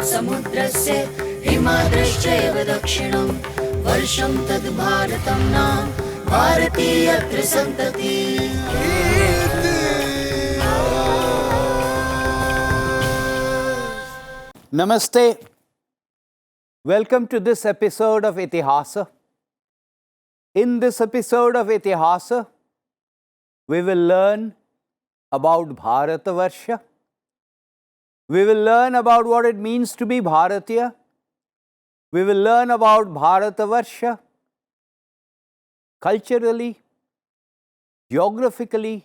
साक्षात् समुद्रस्य हिमाद्रश्चैव दक्षिणं वर्षं तद् भारतं नाम भारतीयत्र सन्तति। Namaste. Welcome to this episode of Itihasa. In this episode of Itihasa, we will learn about Varsha. We will learn about what it means to be Bharatiya. We will learn about Varsha culturally, geographically,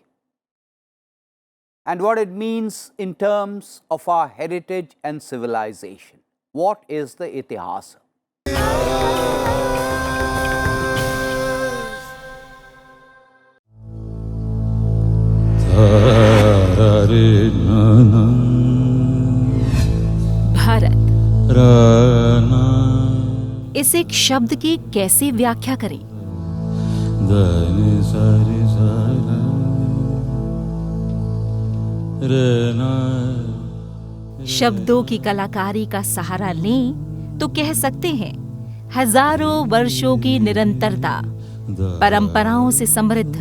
and what it means in terms of our heritage and civilization. What is the Itihasa? Bharat, इस एक शब्द की कैसे व्याख्या करें? शब्दों की कलाकारी का सहारा लें तो कह सकते हैं हजारों वर्षों की निरंतरता, परंपराओं से समृद्ध,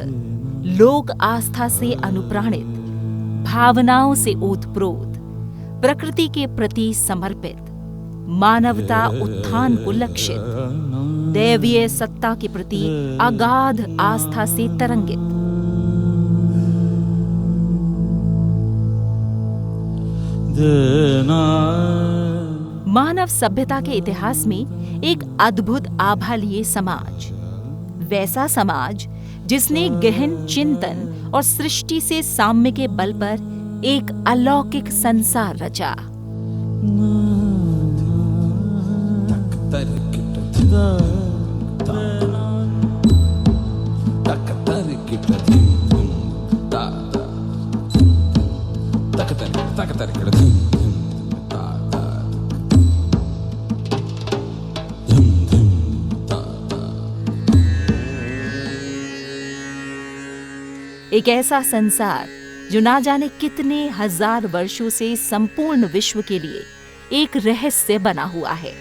लोक आस्था से अनुप्राणित, भावनाओं से ओतप्रोत, प्रकृति के प्रति समर्पित, मानवता उत्थान को लक्षित, दैवीय सत्ता के प्रति अगाध आस्था से तरंगित। मानव सभ्यता के इतिहास में एक अद्भुत आभा लिए समाज, वैसा समाज जिसने गहन चिंतन और सृष्टि से साम्य के बल पर एक अलौकिक संसार रचा। एक ऐसा संसार जो ना जाने कितने हजार वर्षों से संपूर्ण विश्व के लिए एक रहस्य बना हुआ है।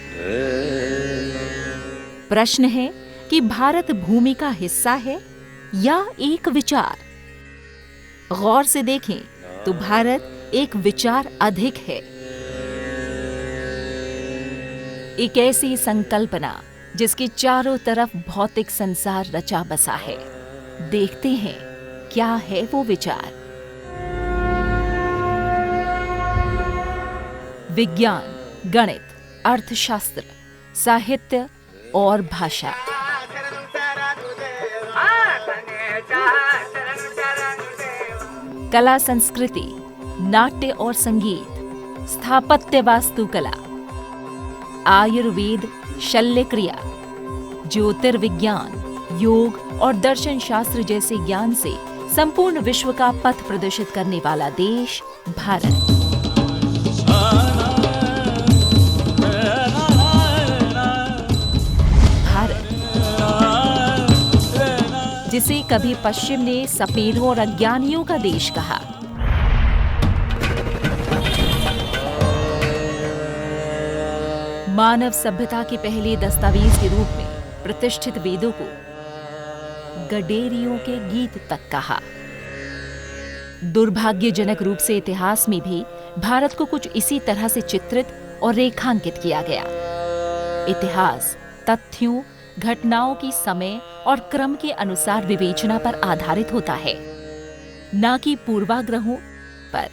प्रश्न है कि भारत भूमि का हिस्सा है या एक विचार? गौर से देखें तो भारत एक विचार अधिक है, एक ऐसी संकल्पना जिसके चारों तरफ भौतिक संसार रचा बसा है। देखते हैं क्या है वो विचार। विज्ञान, गणित, अर्थशास्त्र, साहित्य और भाषा। कला संस्कृति, नाट्य और संगीत, स्थापत्य वास्तुकला, आयुर्वेद, शल्य क्रिया, ज्योतिर्विज्ञान, योग और दर्शन शास्त्र जैसे ज्ञान से संपूर्ण विश्व का पथ प्रदर्शित करने वाला देश भारत। भारत, जिसे कभी पश्चिम ने सपेरों और अज्ञानियों का देश कहा, मानव सभ्यता के पहले दस्तावेज के रूप में प्रतिष्ठित वेदों को गडेरियों के गीत तक कहा। दुर्भाग्यजनक रूप से इतिहास में भी भारत को कुछ इसी तरह से चित्रित और रेखांकित किया गया। इतिहास तथ्यों, घटनाओं की समय और क्रम के अनुसार विवेचना पर आधारित होता है, न कि पूर्वाग्रहों पर।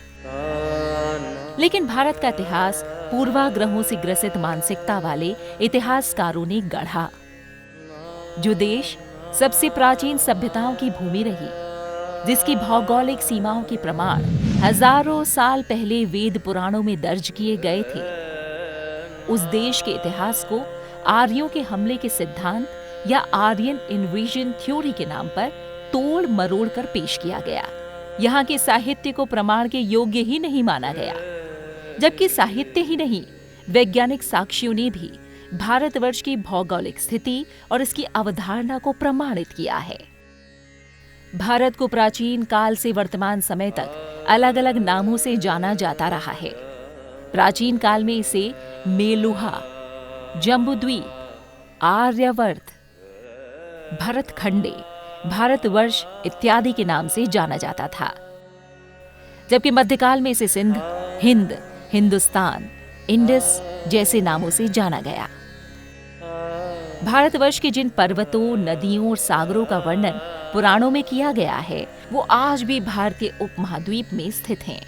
लेकिन भारत का इतिहास पूर्वाग्रहों से ग्रसित मानसिकता वाले इतिहासकारों ने गढ़ा। जो देश सबसे प्राचीन सभ्यताओं की भूमि रही, जिसकी भौगोलिक सीमाओं के प्रमाण हजारों साल पहले वेद पुराणों में दर्ज किए गए थे, उस देश के इतिहास को आर्यों के हमले के सिद्धांत या आर्यन इन्वेजन थ्योरी के नाम पर तोड़ मरोड़ कर पेश किया गया। यहाँ के साहित्य को प्रमाण के योग्य ही नहीं माना गया, जबकि साहित्य ही नहीं, वैज्ञानिक साक्ष्यों ने भी भारतवर्ष की भौगोलिक स्थिति और इसकी अवधारणा को प्रमाणित किया है। भारत को प्राचीन काल से वर्तमान समय तक अलग अलग नामों से जाना जाता रहा है। प्राचीन काल में इसे मेलुहा, जम्बूद्वीप, आर्यवर्त, भरतखंडे, भारतवर्ष इत्यादि के नाम से जाना जाता था। जबकि मध्यकाल में इसे सिंध, हिंद, हिंदुस्तान, इंडस जैसे नामों से जाना गया। भारतवर्ष के जिन पर्वतों, नदियों और सागरों का वर्णन पुराणों में किया गया है, वो आज भी भारतीय उपमहाद्वीप में स्थित हैं।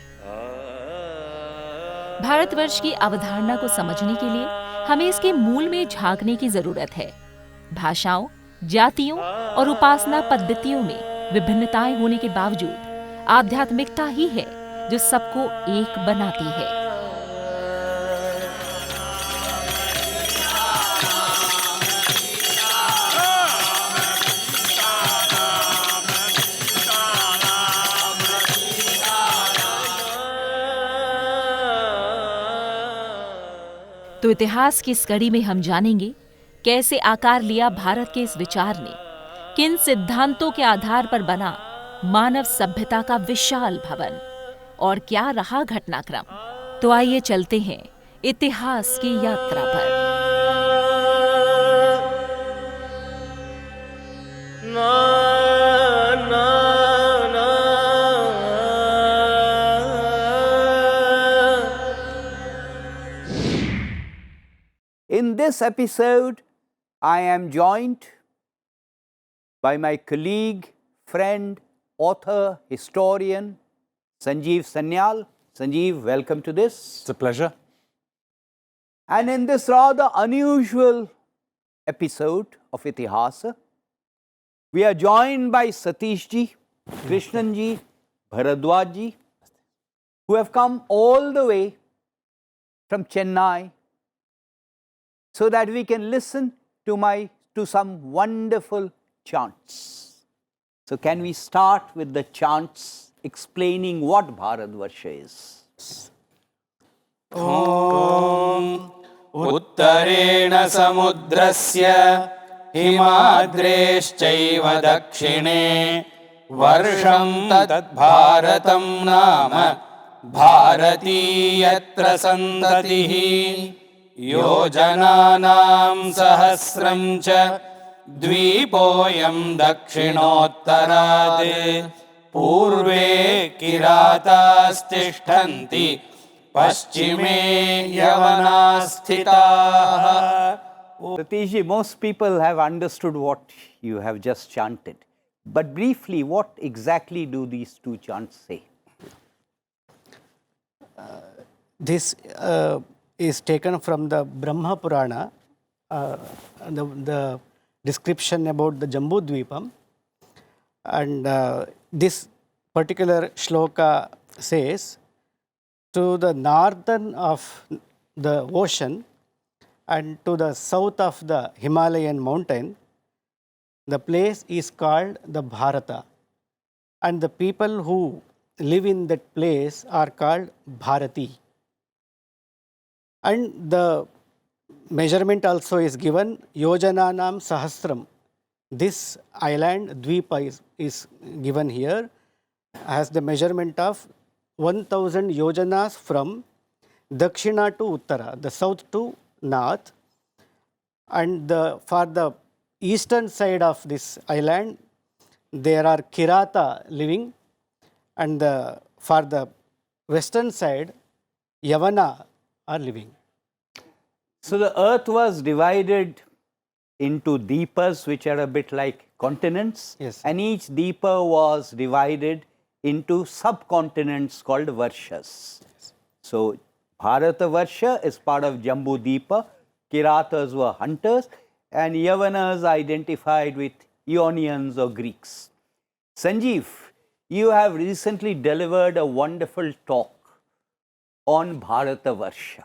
भारतवर्ष की अवधारणा को समझने के लिए हमें इसके मूल में झांकने की जरूरत है। भाषाओं, जातियों और उपासना पद्धतियों में विभिन्नताएं होने के बावजूद आध्यात्मिकता ही है जो सबको एक बनाती है। तो इतिहास की इस कड़ी में हम जानेंगे कैसे आकार लिया भारत के इस विचार ने, किन सिद्धांतों के आधार पर बना मानव सभ्यता का विशाल भवन, और क्या रहा घटनाक्रम। तो आइए चलते हैं इतिहास की यात्रा पर। In this episode, I am joined by my colleague, friend, author, historian, Sanjeev Sanyal. Sanjeev, welcome to this. It's a pleasure. And in this rather unusual episode of Itihasa, we are joined by Satish ji, Krishnan ji, Bharadwaj ji, who have come all the way from Chennai so that we can listen to some wonderful chants. So can we start with the chants explaining what Bharatvarsha is? Om Uttarena Samudrasya Himadreschaiva Dakshine Varsham Tat Bharatam Nama Bharatiyatra Santatihi Yojananam Sahasram Cha Dvipoyam Dakshinottarade Purve Kiratasthishtanti Paschime Yavanasthitaha. Satish ji, most people have understood what you have just chanted. But briefly, what exactly do these two chants say? This is taken from the Brahma Purana, the description about the Jambudvipam, and this particular shloka says, to the northern of the ocean and to the south of the Himalayan mountain, the place is called the Bharata, and the people who live in that place are called Bharati. And the measurement also is given, Yojananam Sahasram. This island, Dvipa, is given here, has the measurement of 1000 yojanas from Dakshina to Uttara, the south to north. And for the eastern side of this island, there are Kirata living, and for the western side, Yavana are living. So the earth was divided into deepas, which are a bit like continents. Yes. And each deepa was divided into subcontinents called Varshas. Yes. So Bharata Varsha is part of Jambu Deepa. Kiratas were hunters, and Yavanas identified with Ionians or Greeks. Sanjeev, you have recently delivered a wonderful talk on Bharata Varsha.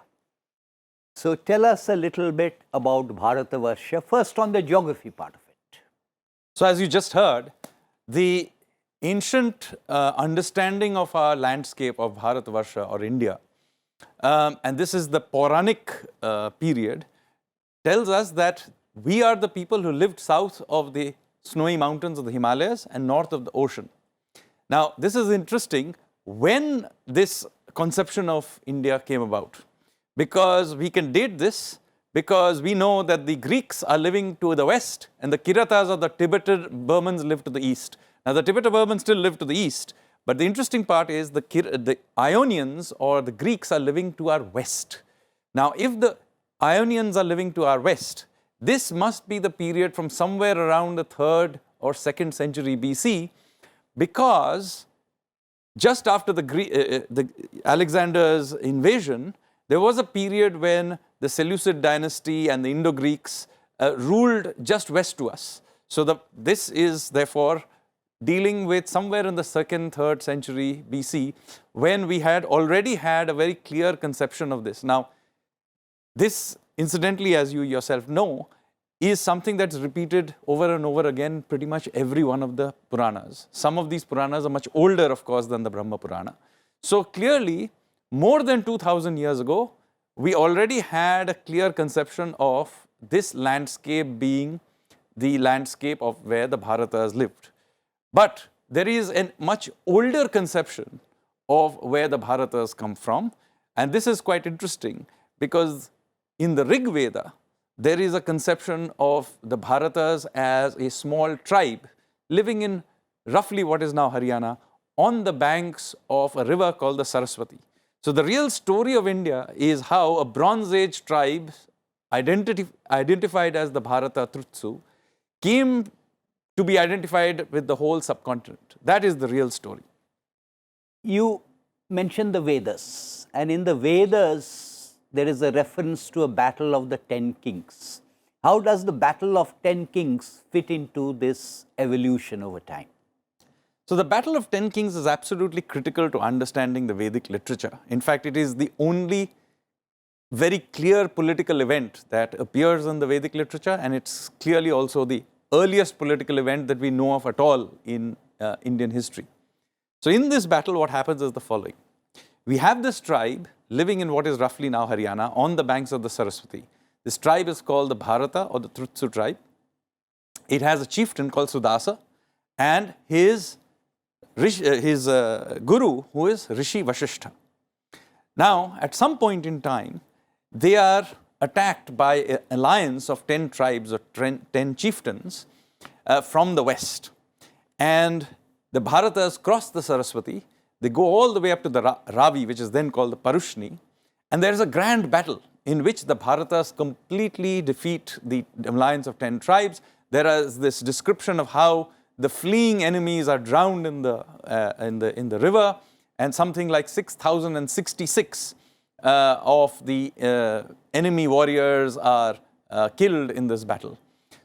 So tell us a little bit about Bharata Varsha, first on the geography part of it. So as you just heard, the ancient understanding of our landscape of Bharatvarsha or India, and this is the Puranic period, tells us that we are the people who lived south of the snowy mountains of the Himalayas and north of the ocean. Now, this is interesting when this conception of India came about. because we can date this because we know that the Greeks are living to the west and the Kiratas or the Tibeto-Burmans live to the east. Now the Tibeto-Burmans still live to the east, but the interesting part is the Ionians or the Greeks are living to our west. Now if the Ionians are living to our west, this must be the period from somewhere around the 3rd or 2nd century BC, because just after the Alexander's invasion, there was a period when the Seleucid dynasty and the Indo-Greeks ruled just west to us. So this is therefore dealing with somewhere in the 2nd, 3rd century BC, when we had already had a very clear conception of this. Now, this incidentally, as you yourself know, is something that's repeated over and over again pretty much every one of the Puranas. Some of these Puranas are much older, of course, than the Brahma Purana. So clearly, more than 2000 years ago, we already had a clear conception of this landscape being the landscape of where the Bharatas lived. But there is a much older conception of where the Bharatas come from, and this is quite interesting because in the Rig Veda, there is a conception of the Bharatas as a small tribe living in roughly what is now Haryana on the banks of a river called the Saraswati. So the real story of India is how a Bronze Age tribe identified as the Bharata Trutsu came to be identified with the whole subcontinent. That is the real story. You mentioned the Vedas, and in the Vedas, there is a reference to a battle of the 10 kings. How does the battle of 10 kings fit into this evolution over time? So the battle of 10 kings is absolutely critical to understanding the Vedic literature. In fact, it is the only very clear political event that appears in the Vedic literature, and it's clearly also the earliest political event that we know of at all in Indian history. So in this battle, what happens is the following. We have this tribe living in what is roughly now Haryana on the banks of the Saraswati. This tribe is called the Bharata or the Trutsu tribe. It has a chieftain called Sudasa and his guru, who is Rishi Vasishtha. Now, at some point in time, they are attacked by an alliance of 10 tribes or 10 chieftains from the west. And the Bharatas cross the Saraswati. They go all the way up to the Ravi, which is then called the Parushni. And there is a grand battle in which the Bharatas completely defeat the alliance of 10 tribes. There is this description of how the fleeing enemies are drowned in the river, and something like 6,066 of the enemy warriors are killed in this battle.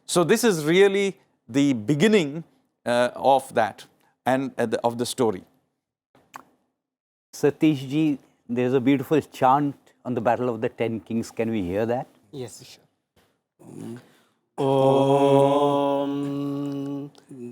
So this is really the beginning of that and of the story. Satish ji, there is a beautiful chant on the battle of the 10 kings. Can we hear that? Yes, sure. Om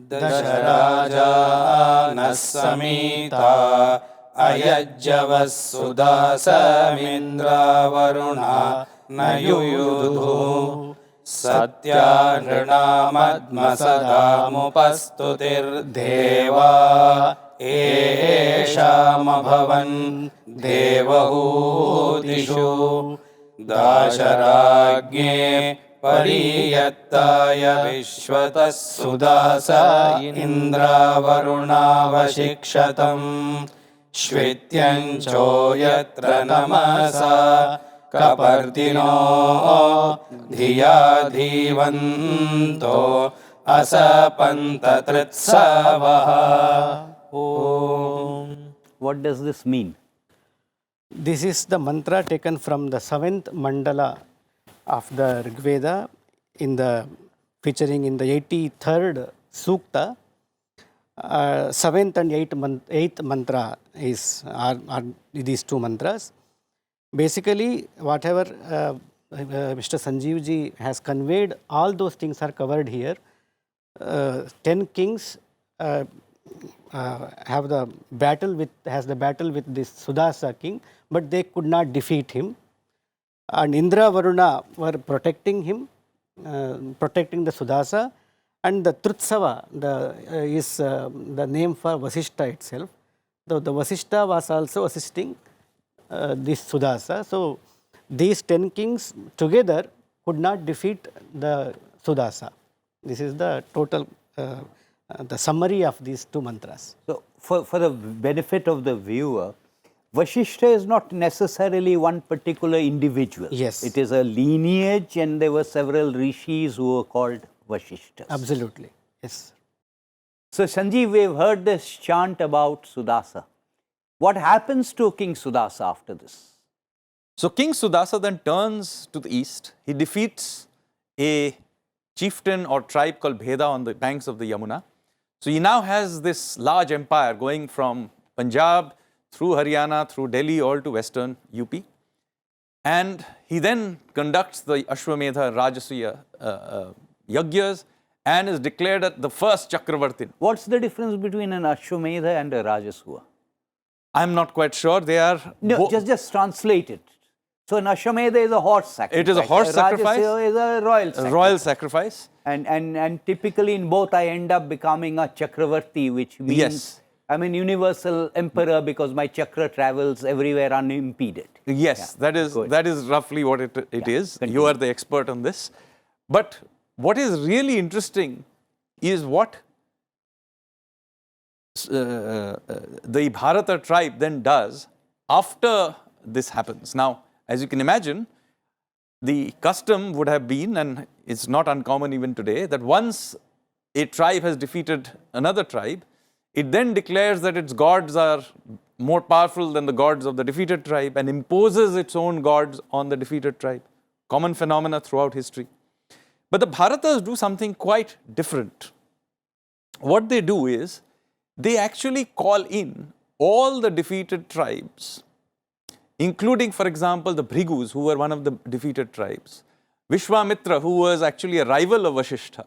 Dasharaja Nasamita Ayajjavasudasa Mindra Varuna Nayuyudhu Satya Nrinamadmasadhamupastutir Deva Eshamabhavan Devahudishu Dasharagye Pariyattaya Vishwatas Sudasa Indra Varuna Vashikshatam Shvityancho Yatra Namasa Kapardino Dhiya Dhivanto Asapanta Tritsavaha. What does this mean? This is the mantra taken from the 7th mandala of the Rig Veda, featuring in the 83rd Sukta. 7th and 8th mantra are these two mantras. Basically, whatever Mr. Sanjeev ji has conveyed, all those things are covered here. 10 kings has the battle with this Sudasa king, but they could not defeat him. And Indra Varuna were protecting him, protecting the Sudasa, and the Trutsava is the name for Vasishtha itself. The Vasishtha was also assisting this Sudasa. So these 10 kings together could not defeat the Sudasa. This is the total, the summary of these two mantras. So, for the benefit of the viewer, Vashishta is not necessarily one particular individual. Yes. It is a lineage, and there were several rishis who were called Vashishtas. Absolutely, yes. So, Sanjeev, we've heard this chant about Sudasa. What happens to King Sudasa after this? So King Sudasa then turns to the east. He defeats a chieftain or tribe called Bheda on the banks of the Yamuna. So he now has this large empire going from Punjab through Haryana, through Delhi, all to western UP. And he then conducts the Ashwamedha Rajasuya Yagyas and is declared the first Chakravartin. What's the difference between an Ashwamedha and a Rajasuya? I'm not quite sure. They are... No, just translate it. So an Ashwamedha is a horse sacrifice. It is a horse sacrifice. Rajasuya is a royal sacrifice. A royal sacrifice. And typically in both I end up becoming a Chakravarti, which means Yes. I'm an universal emperor because my chakra travels everywhere unimpeded. Yes, Yeah, that is roughly what it is. continue. You are the expert on this. But what is really interesting is what the Bharata tribe then does after this happens. Now, as you can imagine, the custom would have been, and it's not uncommon even today, that once a tribe has defeated another tribe, it then declares that its gods are more powerful than the gods of the defeated tribe and imposes its own gods on the defeated tribe. Common phenomena throughout history. But the Bharatas do something quite different. What they do is, they actually call in all the defeated tribes, including, for example, the Bhrigus, who were one of the defeated tribes, Vishwamitra, who was actually a rival of Vashishta,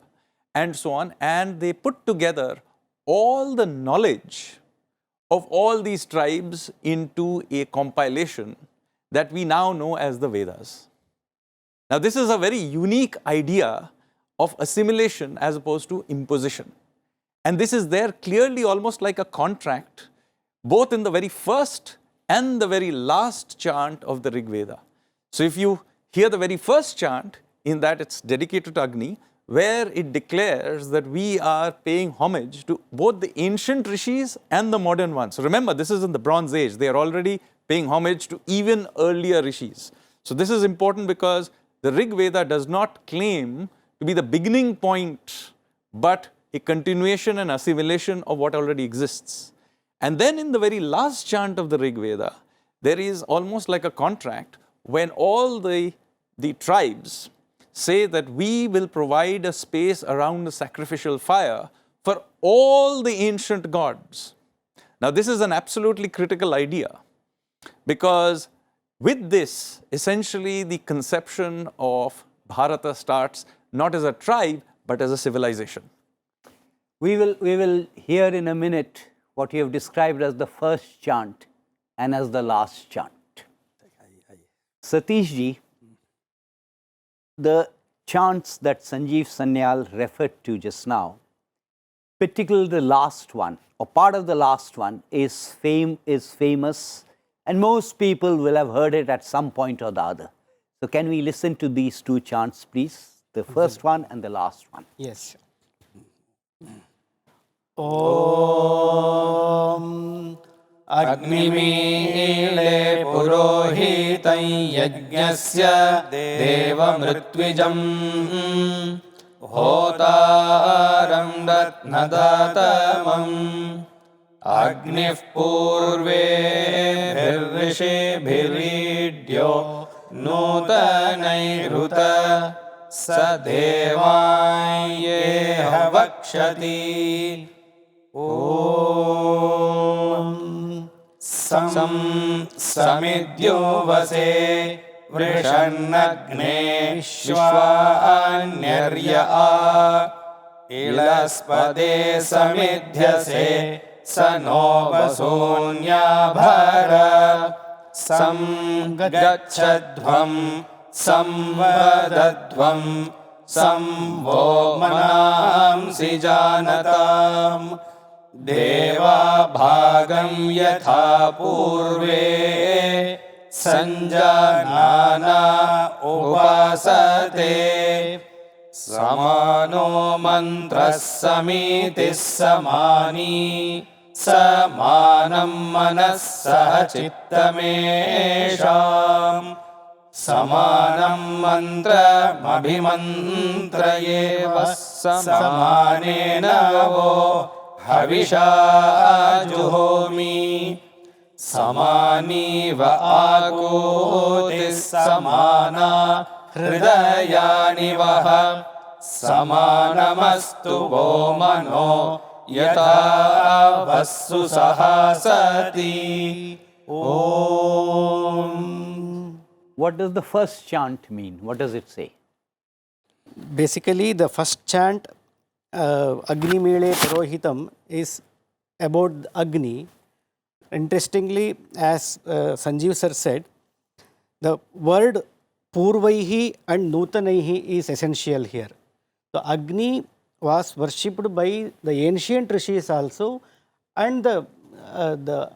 and so on, and they put together all the knowledge of all these tribes into a compilation that we now know as the Vedas. Now, this is a very unique idea of assimilation as opposed to imposition. And this is there clearly almost like a contract, both in the very first and the very last chant of the Rig Veda. So if you hear the very first chant, in that it's dedicated to Agni, where it declares that we are paying homage to both the ancient rishis and the modern ones. So remember, this is in the Bronze Age. They are already paying homage to even earlier rishis. So this is important because the Rig Veda does not claim to be the beginning point, but a continuation and assimilation of what already exists. And then in the very last chant of the Rig Veda, there is almost like a contract when all the tribes say that we will provide a space around the sacrificial fire for all the ancient gods. Now, this is an absolutely critical idea because with this, essentially the conception of Bharata starts not as a tribe, but as a civilization. We will hear in a minute what you have described as the first chant and as the last chant. Satish ji, the chants that Sanjeev Sanyal referred to just now, particularly the last one, or part of the last one, is famous, and most people will have heard it at some point or the other. So can we listen to these two chants, please? The first one and the last one. Yes. Om Agnimile Purohitam Yajnasya Devamritwijam Hotaram Ratnadatamam Agnif Purve Bhirrishi Bhiridyo Nutanairuta Sadevanye Havakshati Om Samidyo Vase Vrishannagne Shvanyarya Ilaspade Samidhyase Sanovasonya Bhara Samgachadvam Samvadadvam Samvo Manamsi Janatam Deva Bhagam Yatha Purve सञ्जानाना उपासते समानो मन्त्रः समीतिः समानी समानं मनः सह चित्तमेषाम् समानं मन्त्रमभिमन्त्रयेव समानेन वो हविषा जुहोमि समानीव आकूतिः समाना हृदयानि वः समानमस्तु वो मनो यथा वस्सु सहासति ॐ What does the first chant mean? What does it say? Basically, the first chant, Agni Mele Purohitam, is about Agni. Interestingly, as Sanjeev sir said, the word Purvaihi and Nutanaihi is essential here. So, Agni was worshipped by the ancient rishis also and the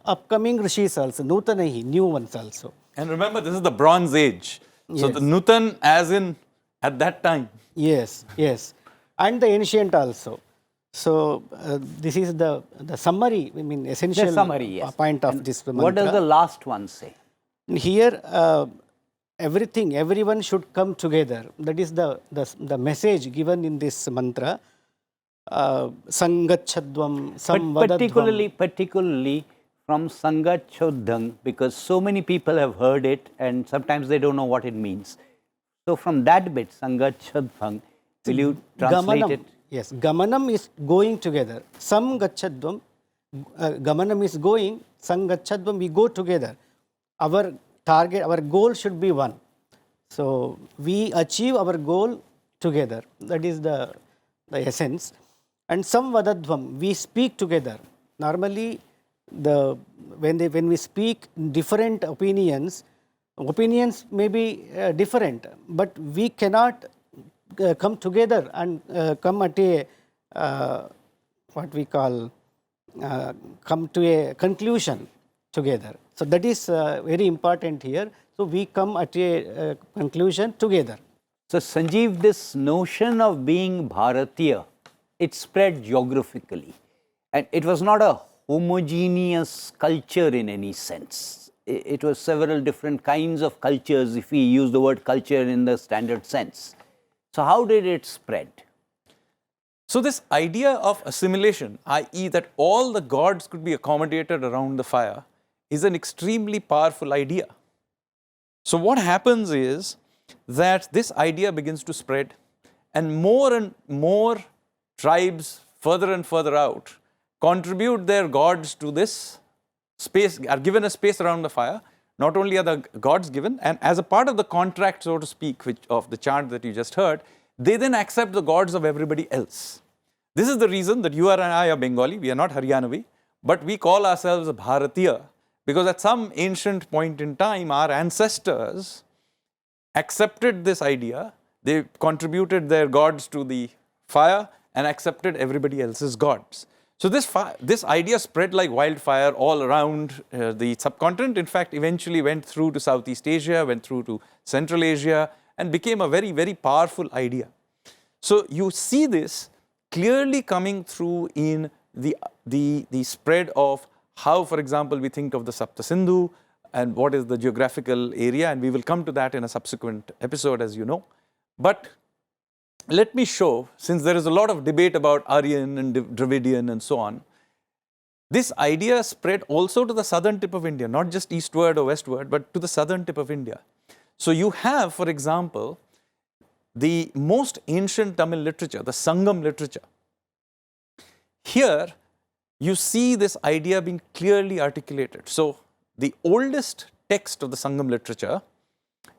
upcoming rishis also, Nutanaihi, new ones also. And remember, this is the Bronze Age. So Yes. the Nutan as in at that time. Yes, yes. And the ancient also. So, this is the summary, I mean, essential The summary, yes. point of And this mantra. what does the last one say? Here, everyone should come together. That is the message given in this mantra. Sangachadvam, But samvadadvam. particularly from Sangat Chodhang, because so many people have heard it and sometimes they don't know what it means. So from that bit, Sangat Chodhang, will you translate Gamanam. it? Yes, Gamanam is going together. Samgachadvam, Gamanam is going, Sangachadvam, we go together. Our target, our goal should be one. So we achieve our goal together. That is the essence. And Samvadadvam, we speak together. Normally, when we speak different opinions may be different, but we cannot come together and come at a what we call come to a conclusion together. So that is very important here. So we come at a conclusion together. So Sanjeev, this notion of being Bharatiya, it spread geographically, and it was not a homogeneous culture in any sense. It was several different kinds of cultures, if we use the word culture in the standard sense. So how did it spread? So this idea of assimilation, i.e. that all the gods could be accommodated around the fire, is an extremely powerful idea. So what happens is that this idea begins to spread, and more tribes further and further out contribute their gods to this space, are given a space around the fire. Not only are the gods given, and as a part of the contract, so to speak, of the chant that you just heard, they then accept the gods of everybody else. This is the reason that you and I are Bengali, we are not Haryanavi, but we call ourselves Bharatiya, because at some ancient point in time, our ancestors accepted this idea, they contributed their gods to the fire and accepted everybody else's gods. So this idea spread like wildfire all around the subcontinent. In fact, eventually went through to Southeast Asia, went through to Central Asia, and became a very, very powerful idea. So you see this clearly coming through in the spread of how, for example, we think of the Sapta Sindhu and what is the geographical area, and we will come to that in a subsequent episode, as you know. But let me show, since there is a lot of debate about Aryan and Dravidian and so on, this idea spread also to the southern tip of India, not just eastward or westward, but to the southern tip of India. So you have, for example, the most ancient Tamil literature, the Sangam literature. Here, you see this idea being clearly articulated. So the oldest text of the Sangam literature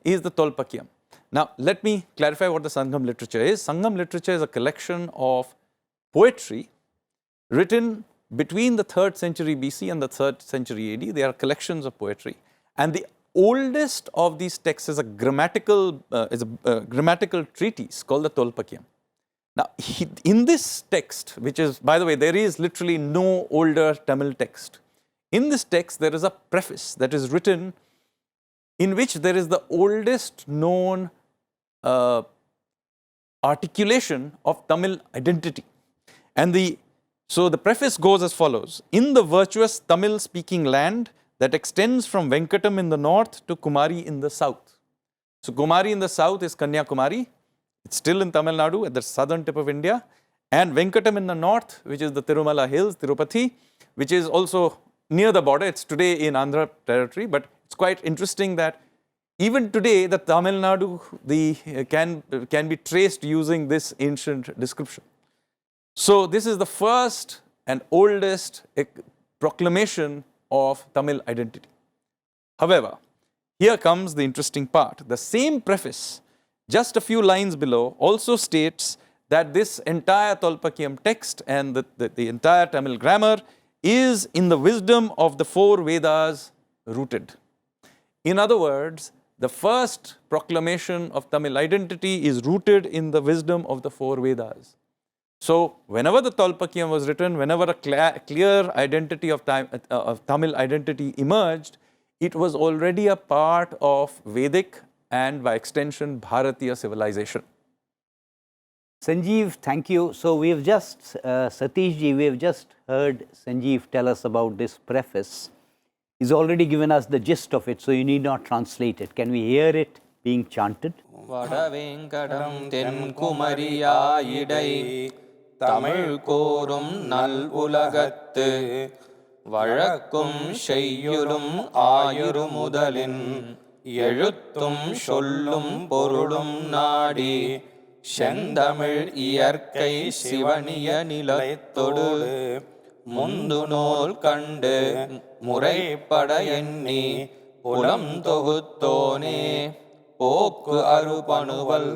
is the Tolpakyam. Now, let me clarify what the Sangam literature is. Sangam literature is a collection of poetry written between the 3rd century BC and the 3rd century AD. They are collections of poetry. And the oldest of these texts is a grammatical treatise called the Tolpakyam. Now, in this text, which is, by the way, there is literally no older Tamil text. In this text, there is a preface that is written in which there is the oldest known articulation of Tamil identity. And so the preface goes as follows: in the virtuous Tamil speaking land that extends from Venkatam in the north to Kumari in the south. So Kumari in the south is Kanyakumari. It's still in Tamil Nadu at the southern tip of India. And Venkatam in the north, which is the Tirumala Hills, Tirupati, which is also near the border. It's today in Andhra territory, but it's quite interesting that even today the Tamil Nadu can be traced using this ancient description. So this is the first and oldest proclamation of Tamil identity. However, here comes the interesting part. The same preface, just a few lines below, also states that this entire Tolpakiyam text and the entire Tamil grammar is in the wisdom of the 4 Vedas rooted. In other words, the first proclamation of Tamil identity is rooted in the wisdom of the 4 Vedas. So, whenever the Tolpakiyam was written, whenever a clear identity of Tamil identity emerged, it was already a part of Vedic and by extension Bharatiya civilization. Sanjeev, thank you. So we have just, Satish ji, we have just heard Sanjeev tell us about this preface. He's already given us the gist of it, so you need not translate it. Can we hear it being chanted? வடவேங்கடம் தென்குமரியாயிடை Tamil கோரும் நல் உலகத்து வழக்கும் செய்யுளும் ஆயுரு முதலின் எழுத்தும் சொல்லும் பொருளும் நாடி செந்தமிழ் இயற்கை சிவனிய நிலத்தொடு முந்து நூல் கண்டு முறைப்பட எண்ணி புலம் தொகுத்தோனே போக்கு அருபணுவல்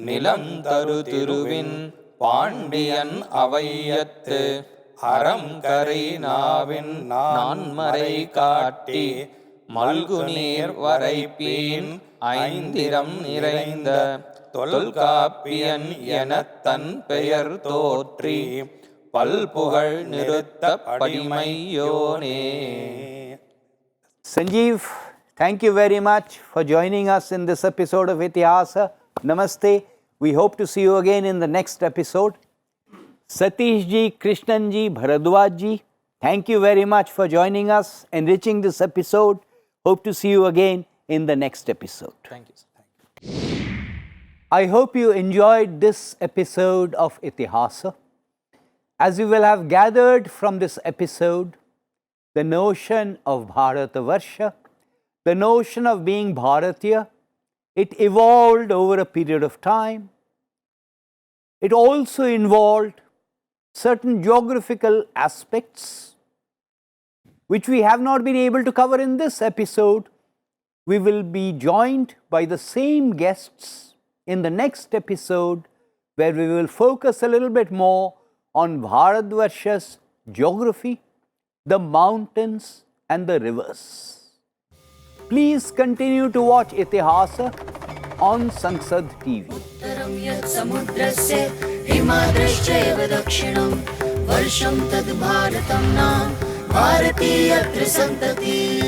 நிலம் தரு திருவின் பாண்டியன் அவையத்து அறம் கரை நாவின் நான்மறை காட்டி மல்குநீர் வரைப்பீன் ஐந்திரம் நிறைந்த தொல்காப்பியன் எனத் தன் பெயர் தோற்றி பல்புகழ் நிறுத்த படிமையோனே. Sanjeev, thank you very much for joining us in this episode of Itihasa. Namaste. We hope to see you again in the next episode. Satish ji, Krishnan ji, Bharadwaj ji, thank you very much for joining us, enriching this episode. Hope to see you again in the next episode. Thank you. I hope you enjoyed this episode of Itihasa. As you will have gathered from this episode, the notion of Bharata Varsha, the notion of being Bharatiya, it evolved over a period of time. It also involved certain geographical aspects which we have not been able to cover in this episode. We will be joined by the same guests in the next episode, where we will focus a little bit more on Bharatvarsha's geography, the mountains and the rivers. Please continue to watch Itihasa on Sansad TV. उत्तरं यत् समुद्रस्य हिमाद्रश्चैव दक्षिणं वर्षं तद् भारतं नाम भारतीय त्रिसन्ततिः.